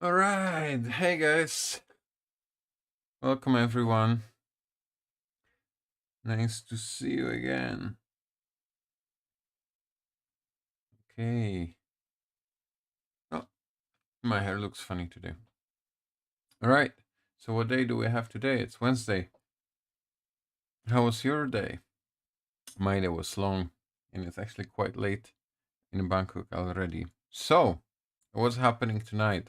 All right. Hey guys. Welcome everyone. Nice to see you again. Okay. Oh, my hair looks funny today. All right. So what day do we have today? It's Wednesday. How was your day? My day was long and it's actually quite late in Bangkok already. So, what's happening tonight?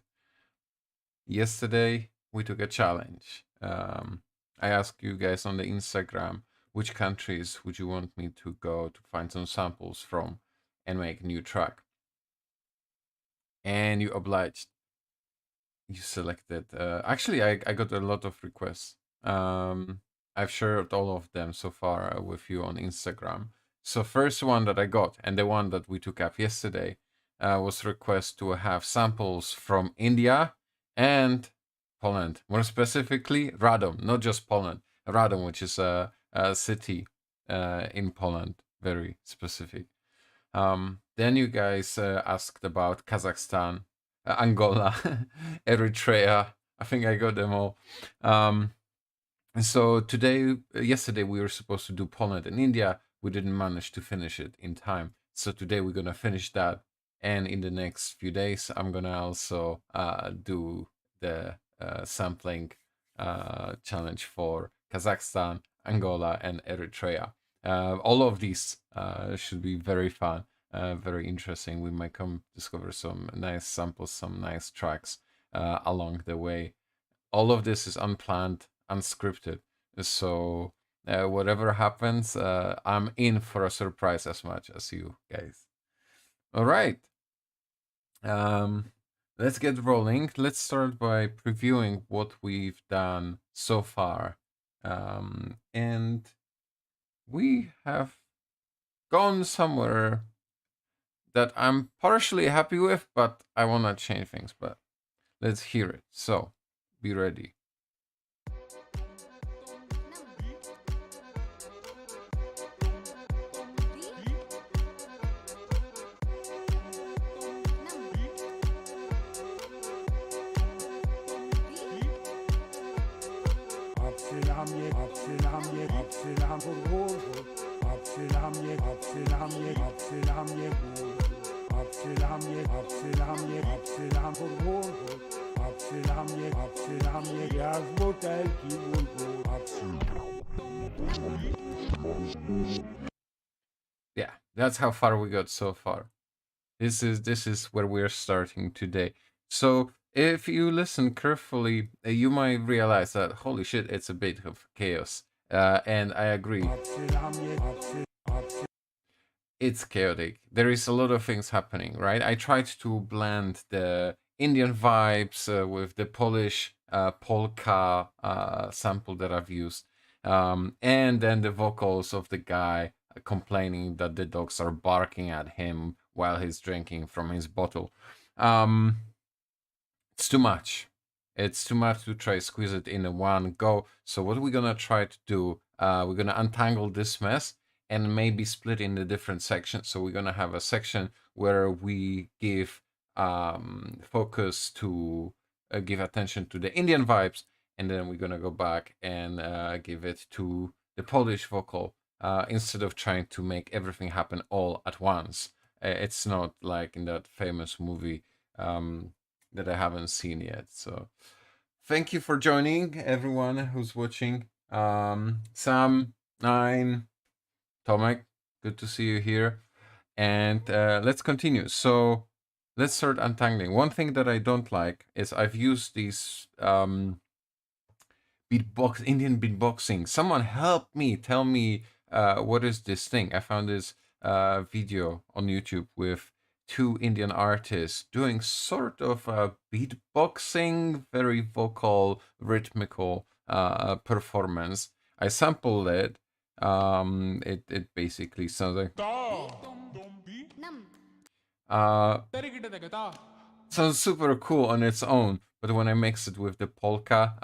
Yesterday we took a challenge. I asked you guys on the Instagram which countries would you want me to go to find some samples from and make a new track. And you obliged. You selected. Actually, I got a lot of requests. I've shared all of them so far with you on Instagram. So first one that I got, and the one that we took up yesterday, was request to have samples from India and Poland. More specifically, Radom, not just Poland. Radom, which is a city in Poland, very specific. Then you guys asked about Kazakhstan, Angola, Eritrea. I think I got them all. And so yesterday we were supposed to do Poland and India. We didn't manage to finish it in time. So today we're gonna finish that, and in the next few days I'm gonna also do the sampling challenge for Kazakhstan, Angola, and Eritrea. All of these should be very fun, very interesting. We might come discover some nice samples, some nice tracks along the way. All of this is unplanned, unscripted. So whatever happens, I'm in for a surprise as much as you guys. All right. Let's get rolling. Let's start by previewing what we've done so far. And we have gone somewhere that I'm partially happy with, but I want to change things. But let's hear it. So be ready. Yeah, that's how far we got so far. This is where we're starting today. So if you listen carefully, you might realize that holy shit, it's a bit of chaos. And I agree. It's chaotic. There is a lot of things happening, right? I tried to blend the Indian vibes with the Polish polka sample that I've used, and then the vocals of the guy complaining that the dogs are barking at him while he's drinking from his bottle. Um, it's too much. It's too much to try squeeze it in a one go. So what we're gonna try to do, we're gonna untangle this mess and maybe split in the different sections. So we're gonna have a section where we give focus to give attention to the Indian vibes, and then we're gonna go back and give it to the Polish vocal instead of trying to make everything happen all at once. It's not like in that famous movie that I haven't seen yet. So thank you for joining everyone who's watching. Sam, Nine, Tomek, good to see you here. And let's continue. So let's start untangling. One thing that I don't like is I've used these Indian beatboxing. Someone help me, tell me what is this thing. I found this video on YouTube with two Indian artists doing sort of a beatboxing, very vocal, rhythmical performance. I sampled it. It basically sounds like uh sounds super cool on its own, but when I mix it with the polka,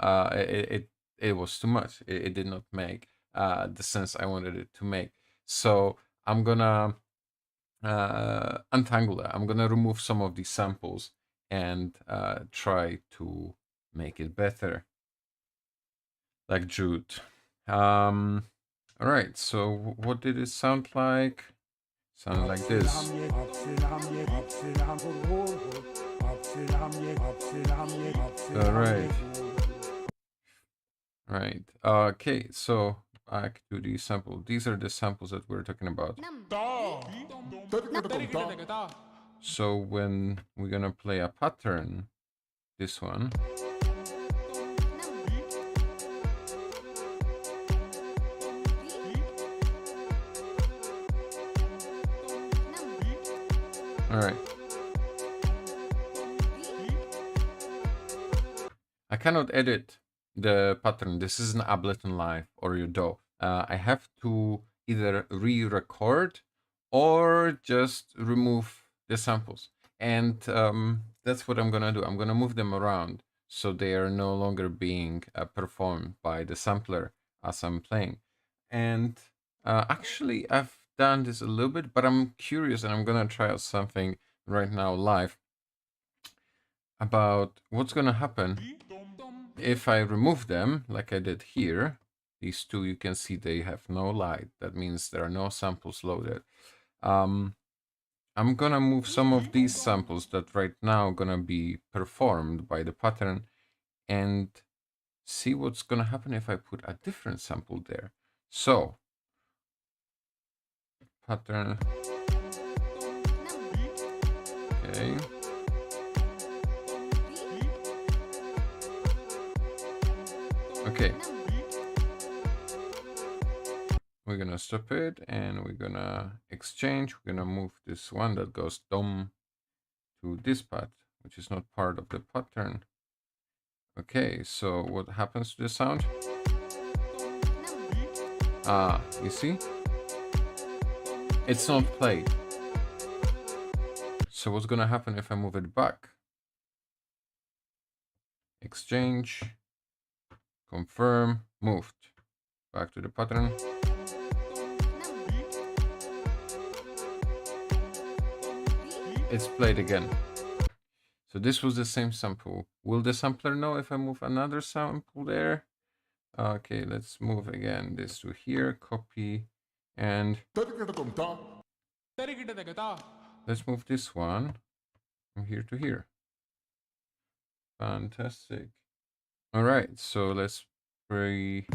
it was too much. It did not make the sense I wanted it to make. So I'm gonna untangle that. I'm gonna remove some of these samples and try to make it better, like Jude. All right, so what did it sound like? Sounded like this. All right. Right. Okay, so back to the sample. These are the samples that we're talking about. So when we're gonna play a pattern, this one. All right. I cannot edit the pattern. This isn't Ableton Live or your DAW. I have to either re-record or just remove the samples. And that's what I'm gonna do. I'm gonna move them around so they are no longer being performed by the sampler as I'm playing. And actually, I've done this a little bit, but I'm curious and I'm gonna try out something right now live about what's gonna happen if I remove them, like I did here. These two, you can see they have no light. That means there are no samples loaded. I'm gonna move some of these samples that right now gonna be performed by the pattern and see what's gonna happen if I put a different sample there. So, pattern. Okay. Okay. We're gonna stop it and we're gonna exchange. We're gonna move this one that goes dom to this path, which is not part of the pattern. Okay, so what happens to the sound? Ah, you see? It's not played. So what's gonna happen if I move it back? Exchange, confirm, moved. Back to the pattern. It's played again. So this was the same sample. Will the sampler know if I move another sample there? Okay, let's move again this to here, copy, and let's move this one from here to here. Fantastic. All right, so let's play.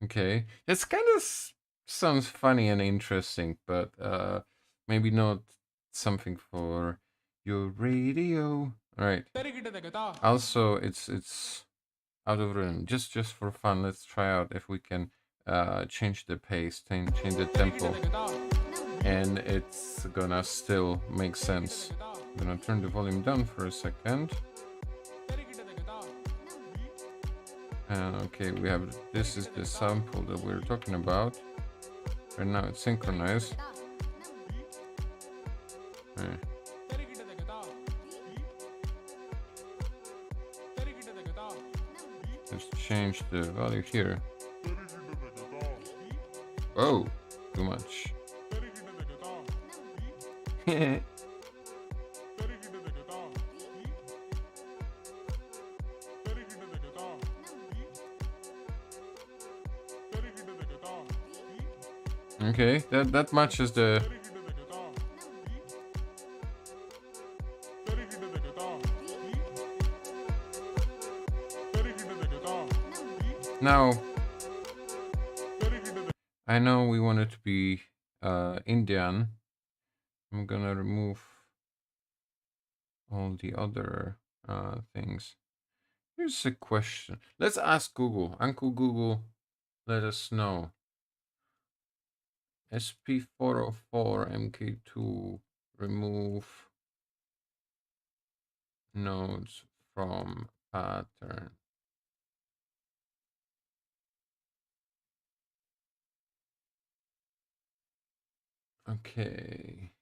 Okay, it's kind of sounds funny and interesting, but maybe not something for your radio. All right. Also, it's out of rhythm. Just for fun, let's try out if we can change the pace, change the tempo, and it's gonna still make sense. I'm gonna turn the volume down for a second. Okay, we have, this is the sample that we're talking about. Right now it's synchronized. Right. Let's change the value here. Oh, too much. Okay, that matches the. Now, I know we want it to be Indian. I'm gonna remove all the other things. Here's a question. Let's ask Google. Uncle Google, let us know. SP-404 MK2 remove nodes from pattern. Okay.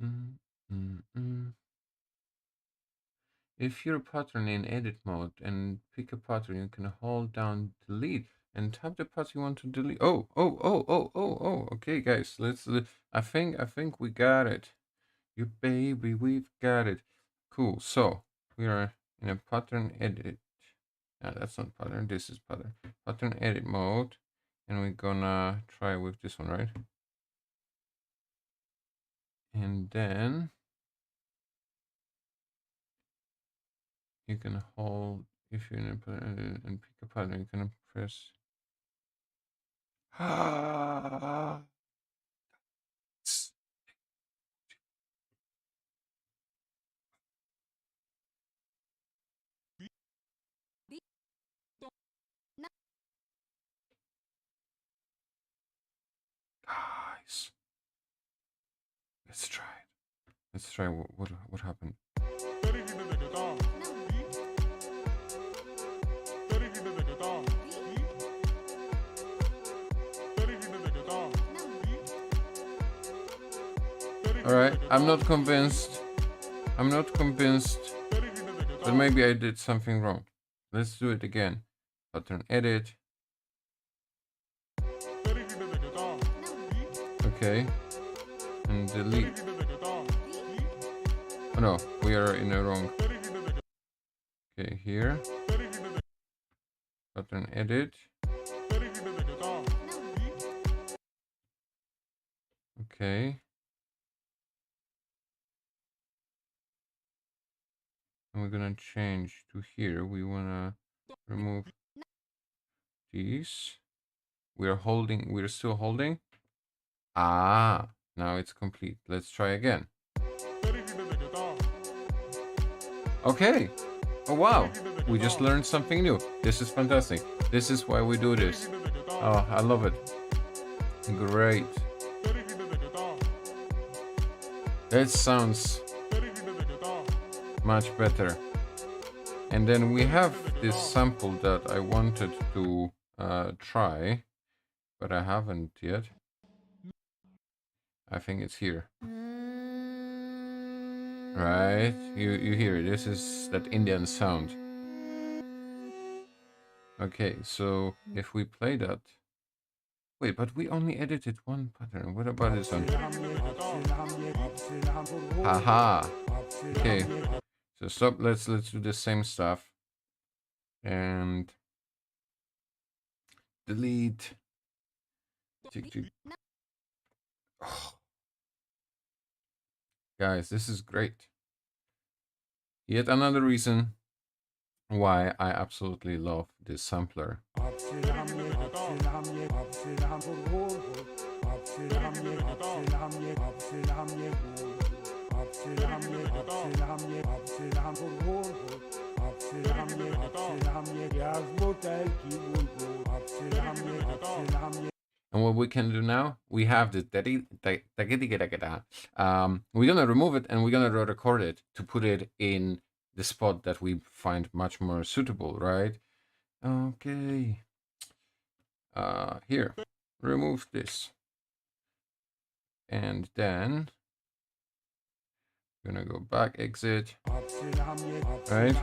Mm, mm, mm. If you're a pattern in edit mode and pick a pattern, you can hold down delete and tap the pattern you want to delete. Oh. Okay, guys, let's. I think we got it. You baby, we've got it. Cool. So we are in a pattern edit. That's not pattern. This is pattern. Pattern edit mode, and we're gonna try with this one, right? And then you can hold, if you're in a pattern and pick a pattern, you can press. Guys, let's try it. Let's try what happened. All right, I'm not convinced. I'm not convinced, but maybe I did something wrong. Let's do it again. Pattern edit. Okay, and delete. Oh no, we are in the wrong. Okay, here. Pattern edit. Okay. And we're gonna change to here. We wanna remove these. We're holding, we're still holding. Ah, now it's complete. Let's try again. Okay. Oh wow, we just learned something new. This is fantastic. This is why we do this. Oh, I love it. Great. That sounds much better. And then we have this sample that I wanted to try, but I haven't yet. I think it's here. Right? You hear it. This is that Indian sound. Okay, so if we play that. Wait, but we only edited one pattern. What about this one? Haha. Okay. So stop. Let's do the same stuff. And delete. Oh. Guys, this is great. Yet another reason why I absolutely love this sampler. And what we can do now, we have this. We're gonna remove it and we're gonna record it to put it in the spot that we find much more suitable, right? Okay. Here, remove this. And then gonna go back, exit, right?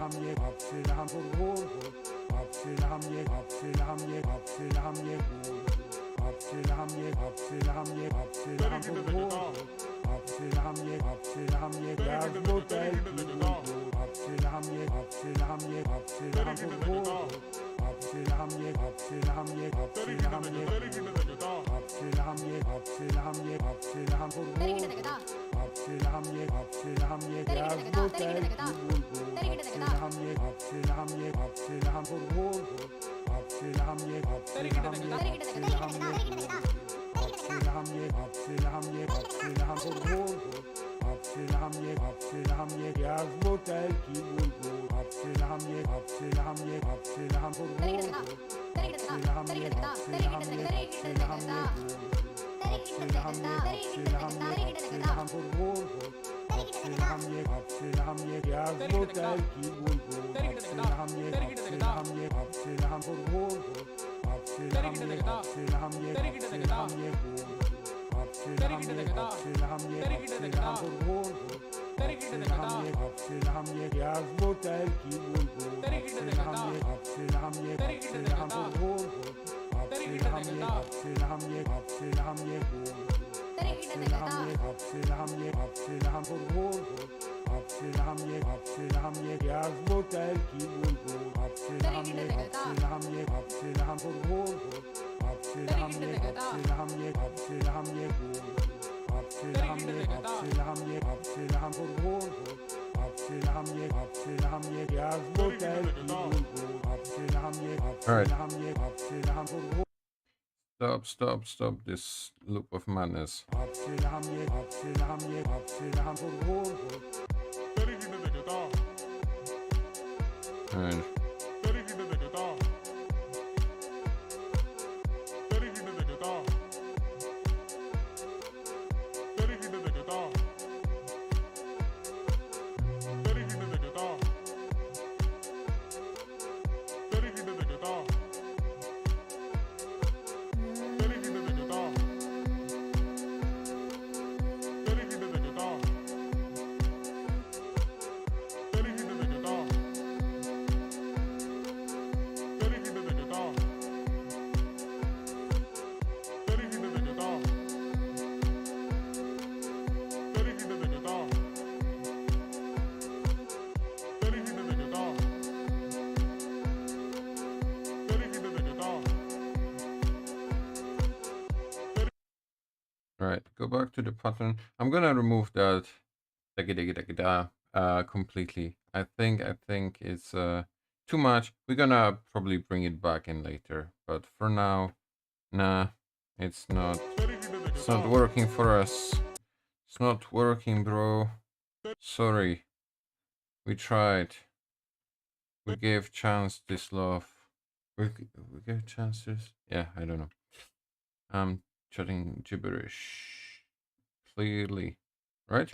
Alright. Stop this loop of madness. Alright. Alright, go back to the pattern. I'm gonna remove that completely. I think it's too much. We're gonna probably bring it back in later, but for now, nah, it's not working for us. It's not working, bro. Sorry. We tried. We gave chance this love. We gave chances. Yeah, I don't know. I'm chatting gibberish. Clearly. Right?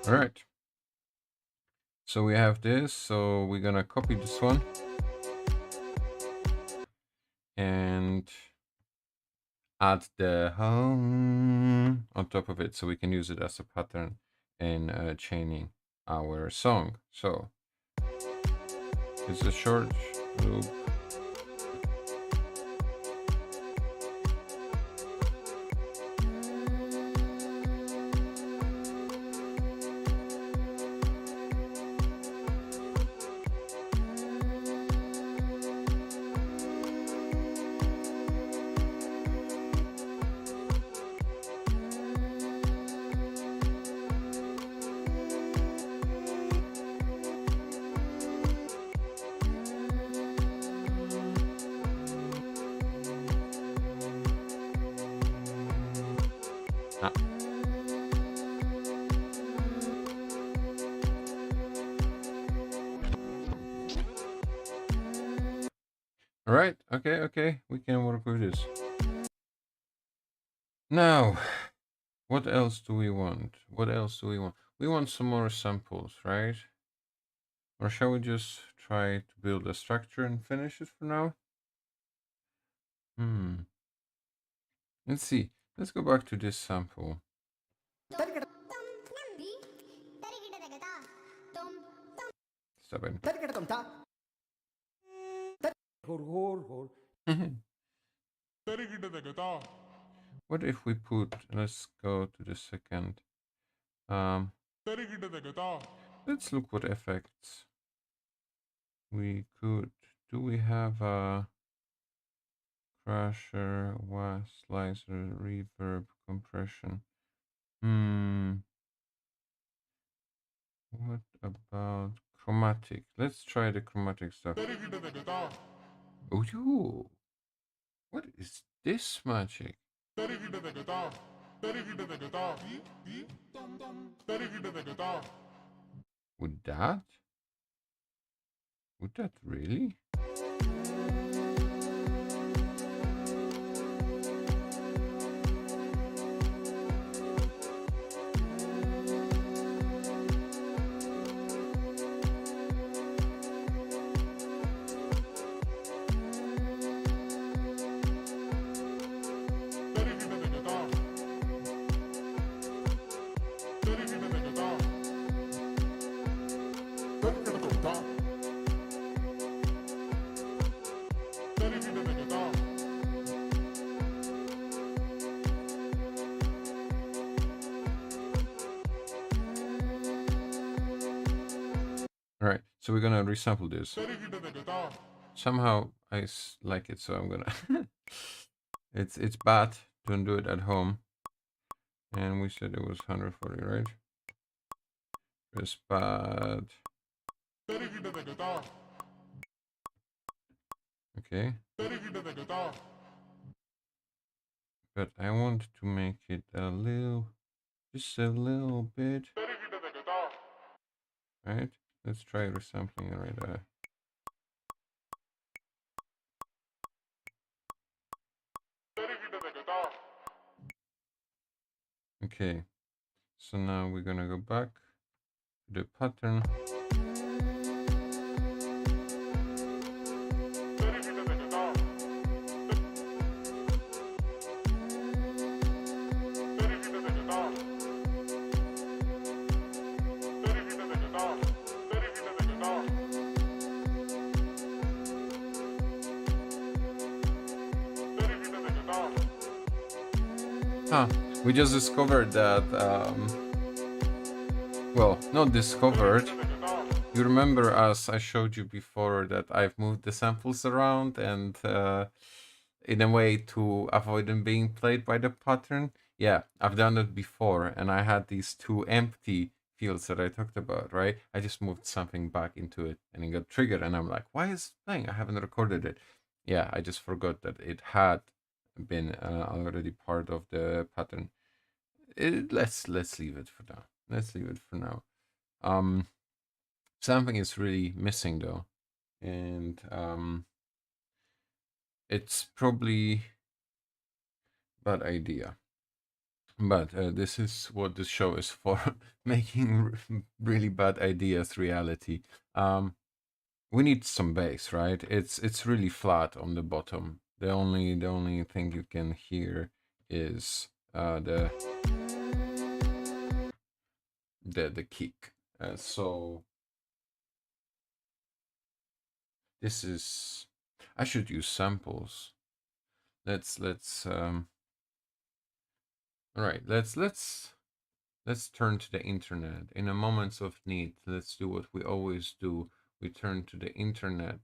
All right. So we have this. So we're gonna copy this one and add the hum on top of it, so we can use it as a pattern in chaining our song. So it's a short loop. All right, okay, we can work with this. Now, what else do we want? We want some more samples, right? Or shall we just try to build a structure and finish it for now? Let's see. Let's go back to this sample. stop it. What if we put, let's go to the second. Let's look what effects we could. Do we have a crusher, was, slicer, reverb, compression? What about chromatic? Let's try the chromatic stuff. Oh, you. What is this magic? Would that? Would that really? Alright, so we're gonna resample this. Somehow I like it, so I'm gonna... it's bad, don't do it at home. And we said it was 140, right? It's bad. Okay. But I want to make it a little, just a little bit. Right? Let's try resampling it right there. Okay, so now we're gonna go back to the pattern. We just discovered that, well, not discovered. You remember, as I showed you before, that I've moved the samples around and in a way to avoid them being played by the pattern. Yeah, I've done it before, and I had these two empty fields that I talked about, right? I just moved something back into it and it got triggered, and I'm like, why is it playing? I haven't recorded it. Yeah, I just forgot that it had been already part of the pattern. Let's leave it for now. Let's leave it for now. Something is really missing though, and it's probably bad idea. But this is what this show is for, making really bad ideas reality. We need some bass, right? It's really flat on the bottom. The only thing you can hear is the kick. So this is, I should use samples. Let's all right, let's turn to the internet. In a moments of need, let's do what we always do. We turn to the internet,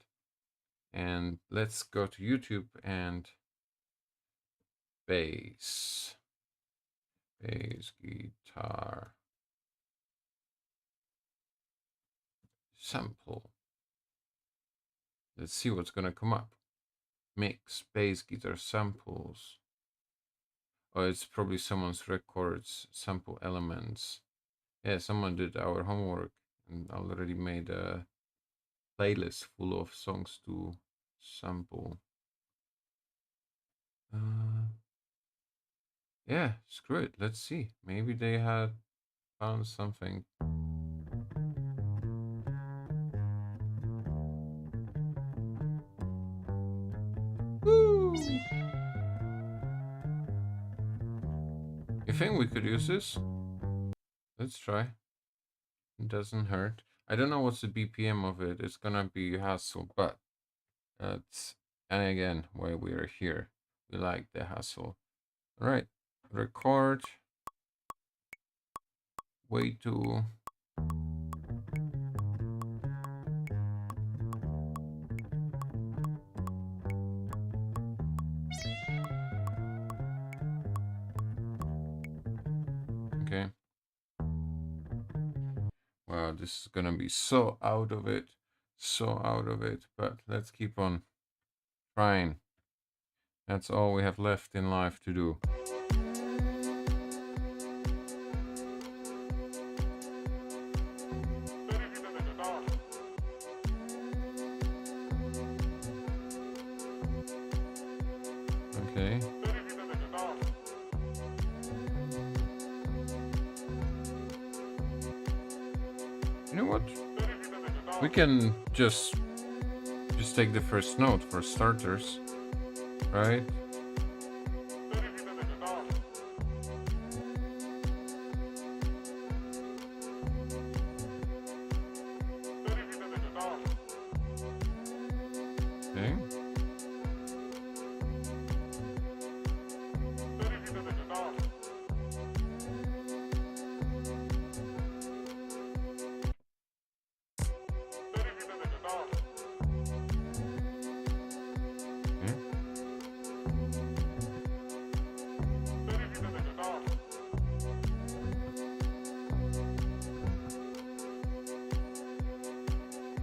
and let's go to YouTube and bass guitar sample. Let's see what's gonna come up. Mix bass guitar samples. Oh, it's probably someone's records, sample elements. Yeah, someone did our homework and already made a playlist full of songs to sample. Yeah, screw it. Let's see. Maybe they had found something. Woo! You think we could use this? Let's try. It doesn't hurt. I don't know what's the BPM of it. It's gonna be hassle, but that's, and again, why we are here. We like the hassle. All right, record. Way to. Okay. Wow, this is gonna be so out of it. So out of it. But let's keep on trying. That's all we have left in life to do. Okay. You know what? We can just take the first note for starters, right? Okay.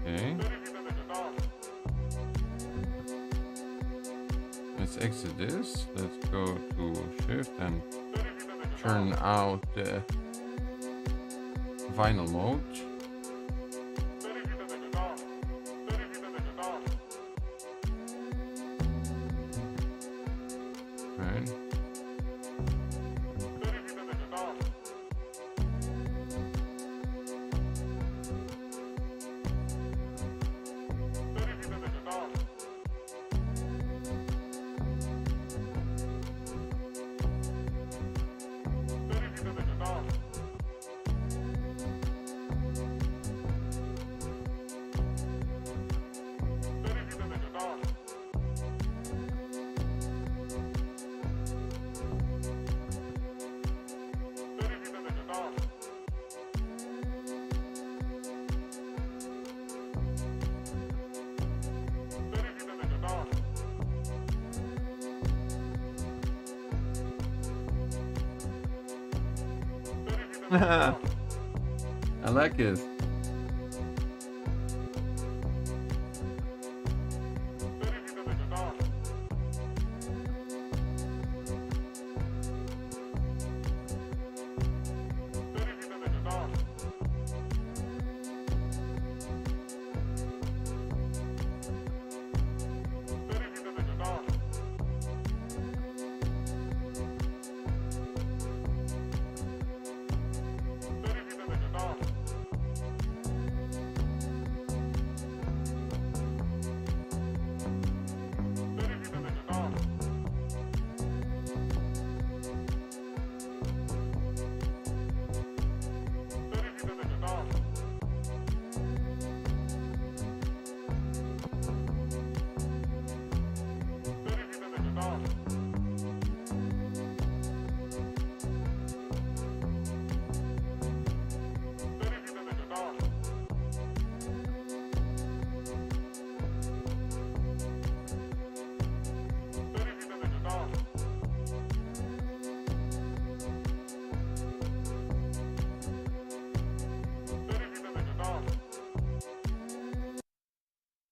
Okay. Let's exit this. Let's go to shift and turn out the vinyl mode. Right. I like it.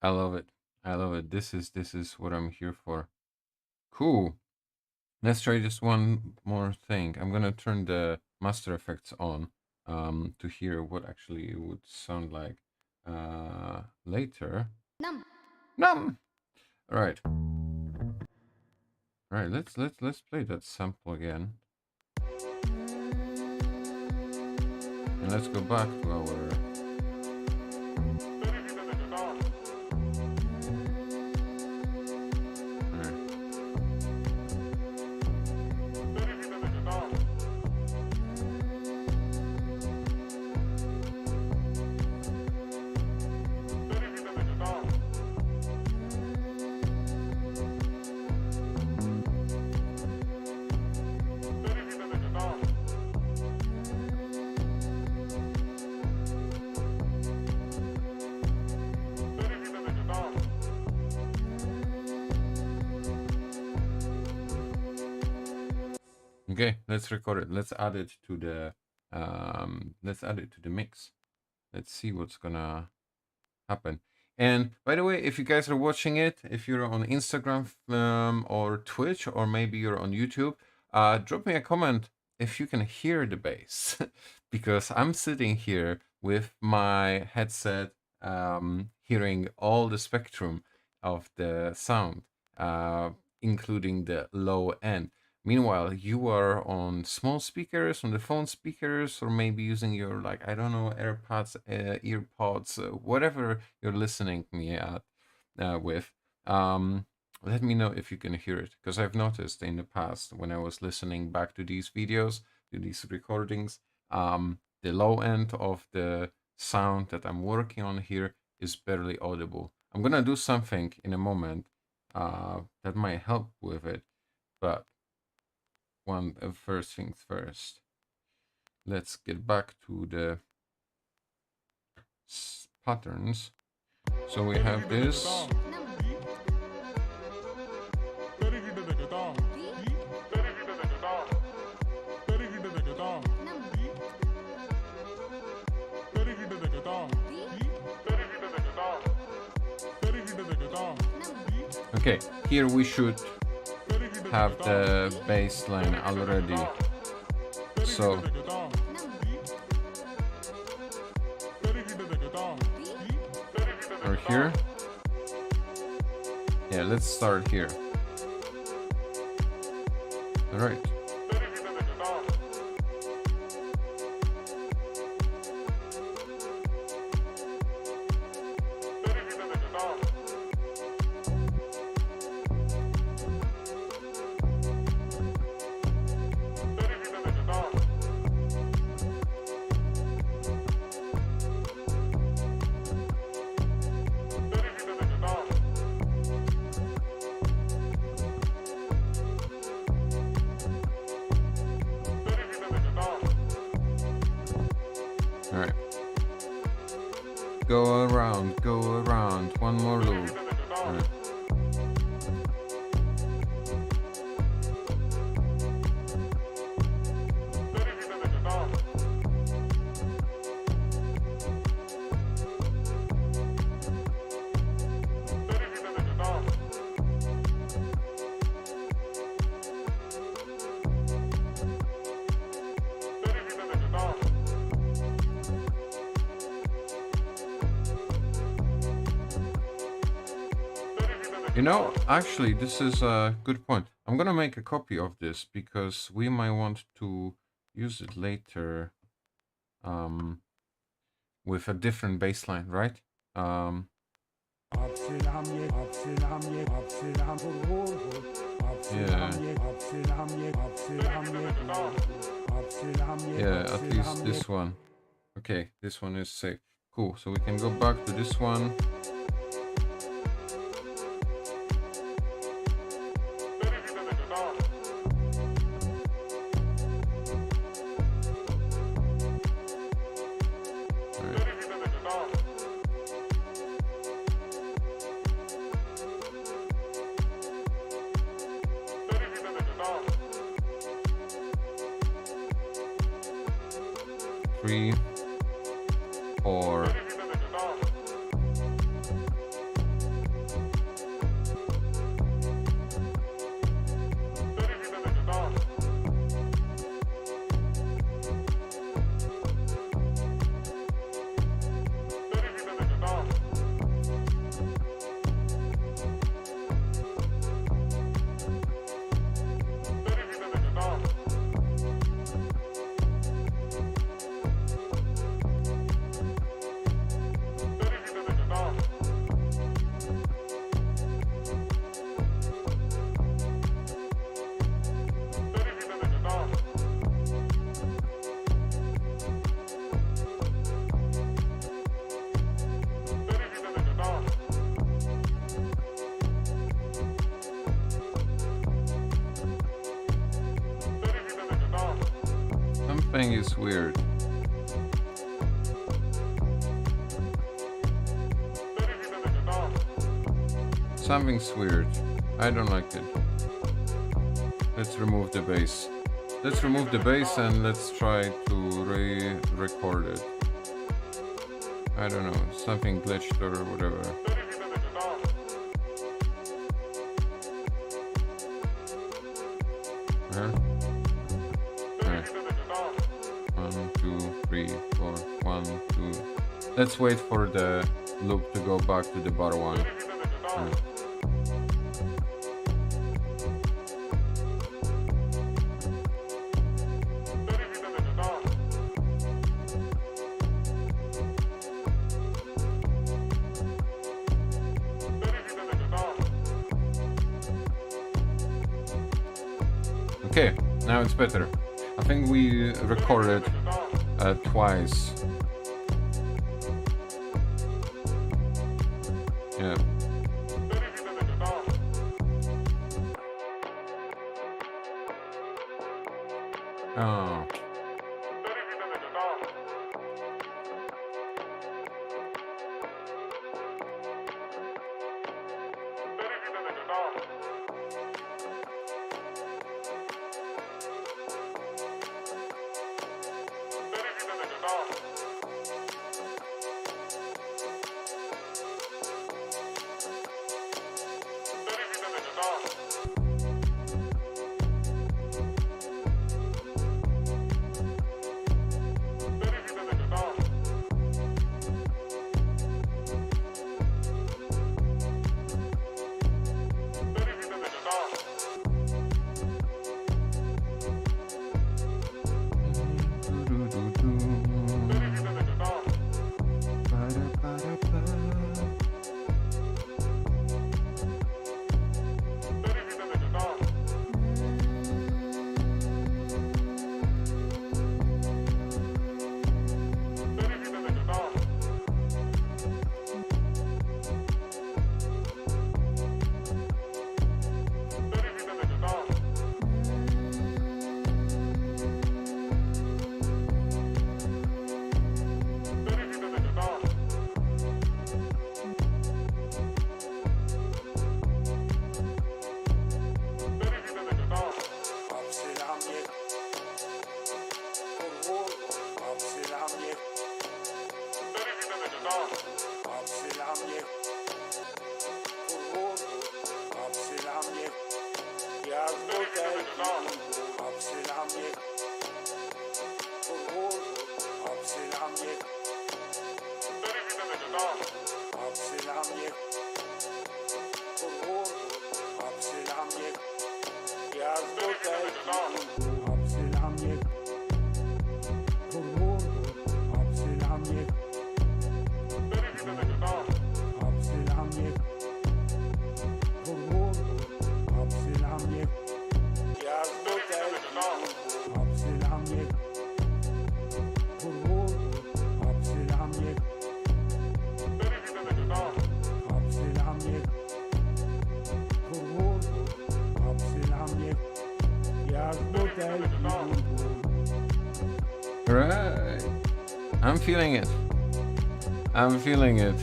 I love it. I love it. This is what I'm here for. Cool. Let's try just one more thing. I'm gonna turn the master effects on to hear what actually it would sound like later. Num. All right. All right. Let's play that sample again. And let's go back to our Okay, let's record it. Let's add it to the mix. Let's see what's gonna happen. And by the way, if you guys are watching it, if you're on Instagram or Twitch, or maybe you're on YouTube, drop me a comment if you can hear the bass, because I'm sitting here with my headset, hearing all the spectrum of the sound, including the low end. Meanwhile, you are on small speakers, on the phone speakers, or maybe using your, like, I don't know, AirPods, earpods, whatever you're listening me at with. Let me know if you can hear it, because I've noticed in the past when I was listening back to these videos, to these recordings, the low end of the sound that I'm working on here is barely audible. I'm gonna do something in a moment that might help with it, but first things first. Let's get back to the patterns. So we have this. Okay, here we should have the bass line already. So or here. Yeah, let's start here. All right. All right. Go around, one more loop. All right. You know, actually, this is a good point. I'm gonna make a copy of this because we might want to use it later with a different baseline, right? Yeah, at least this one. Okay, this one is safe. Cool, so we can go back to this one. Three, 4. Something is weird. Something's weird. I don't like it. Let's remove the bass. let's remove the bass and let's try to re-record it. I don't know, something glitched or whatever. Right. 1, 2, 3, 4, 1, 2. Let's wait for the loop to go back to the bar 1. Right. Okay, now it's better. I think we recorded twice. Yeah. Oh. Right. I'm feeling it. I'm feeling it.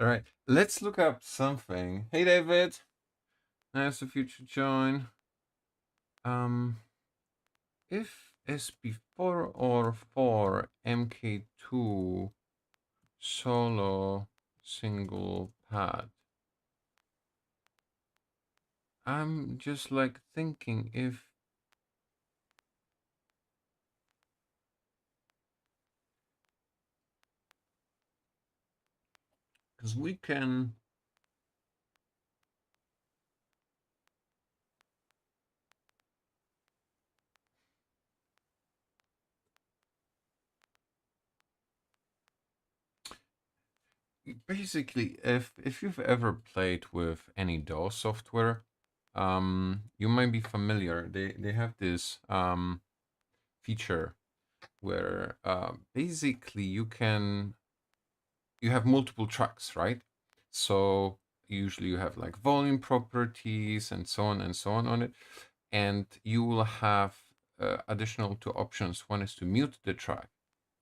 All right, let's look up something. Hey, David. Nice of you to join. If SP-404 MK2 solo single pad, I'm just like thinking if because we can basically if you've ever played with any DAW software, you might be familiar. They have this feature where basically you have multiple tracks, right? So usually you have like volume properties and so on and so on it, and you will have additional two options. One is to mute the track,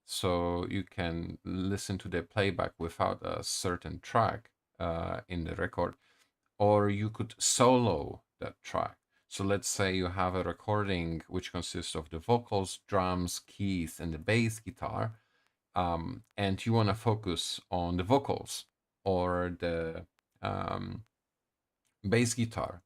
so you can listen to the playback without a certain track in the record, or you could solo that track. So let's say you have a recording which consists of the vocals, drums, keys, and the bass guitar, and you want to focus on the vocals or the um, bass guitar,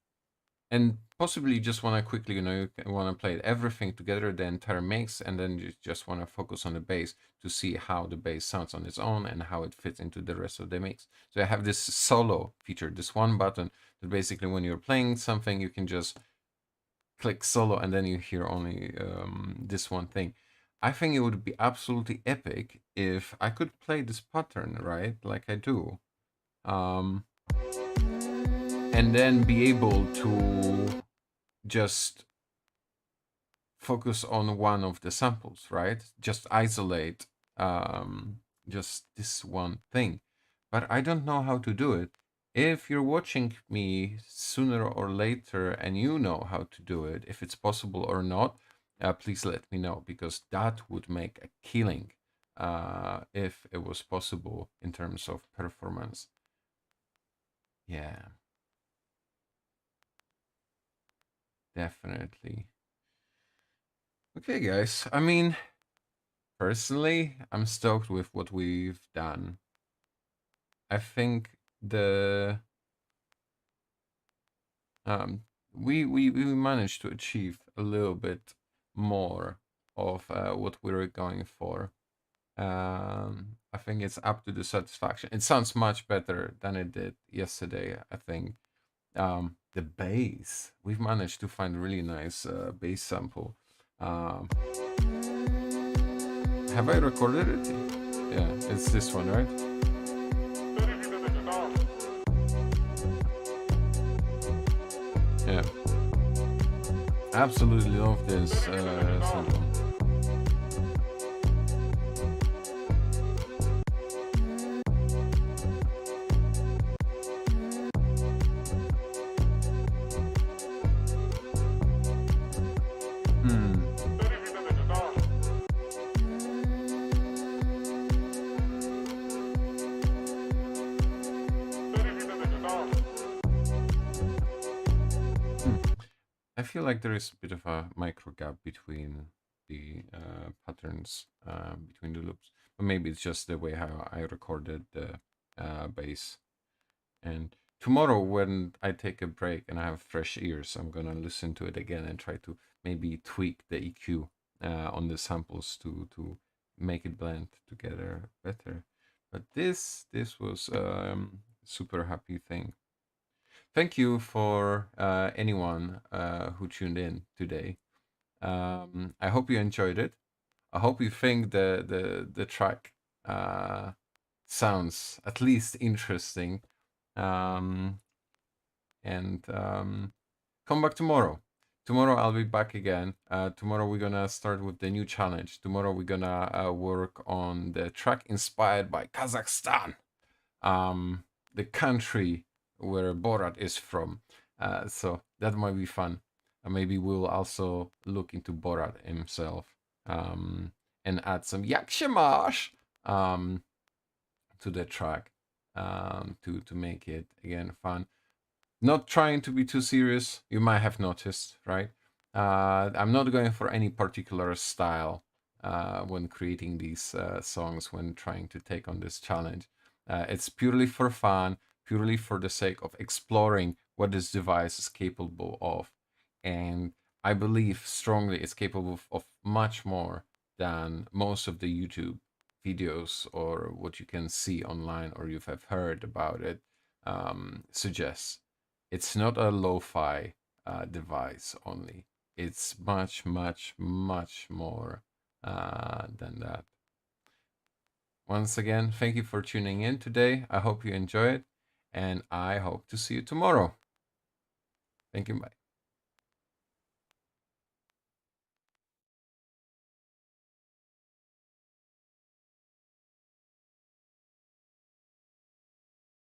and possibly you just want to quickly, you want to play everything together, the entire mix, and then you just want to focus on the bass to see how the bass sounds on its own and how it fits into the rest of the mix. So I have this solo feature, this one button that basically when you're playing something, you can just click solo and then you hear only this one thing. I think it would be absolutely epic if I could play this pattern, right, like I do, um, and then be able to just focus on one of the samples, right? Just isolate just this one thing. But I don't know how to do it. If you're watching me sooner or later and you know how to do it, if it's possible or not, please let me know, because that would make a killing if it was possible in terms of performance. Yeah, definitely. Okay, guys. I mean, personally, I'm stoked with what we've done. I think the um we managed to achieve a little bit more of what we were going for. I think it's up to the satisfaction. It sounds much better than it did yesterday, I think. The bass, we've managed to find a really nice bass sample. Um, have I recorded it? Yeah, it's this one, right? Yeah, absolutely love this sample. Hmm. I feel like there is a bit of a micro gap between the patterns, between the loops, but maybe it's just the way how I recorded the bass. And tomorrow, when I take a break and I have fresh ears, I'm gonna listen to it again and try to maybe tweak the EQ on the samples to make it blend together better. But this was super happy thing. Thank you for anyone who tuned in today. I hope you enjoyed it. I hope you think the track sounds at least interesting. Um, and come back tomorrow. Tomorrow I'll be back again. Tomorrow we're gonna start with the new challenge. Tomorrow we're gonna work on the track inspired by Kazakhstan, the country where Borat is from. So that might be fun. Maybe we'll also look into Borat himself, and add some Yakshamash to the track. to make it again fun. Not trying to be too serious. You might have noticed, right? I'm not going for any particular style when creating these songs, when trying to take on this challenge. It's purely for fun, purely for the sake of exploring what this device is capable of. And I believe strongly it's capable of much more than most of the YouTube videos or what you can see online or you have heard about it suggests. It's not a lo-fi device only. It's much, much, much more than that. Once again, thank you for tuning in today. I hope you enjoy it, and I hope to see you tomorrow. Thank you. Bye.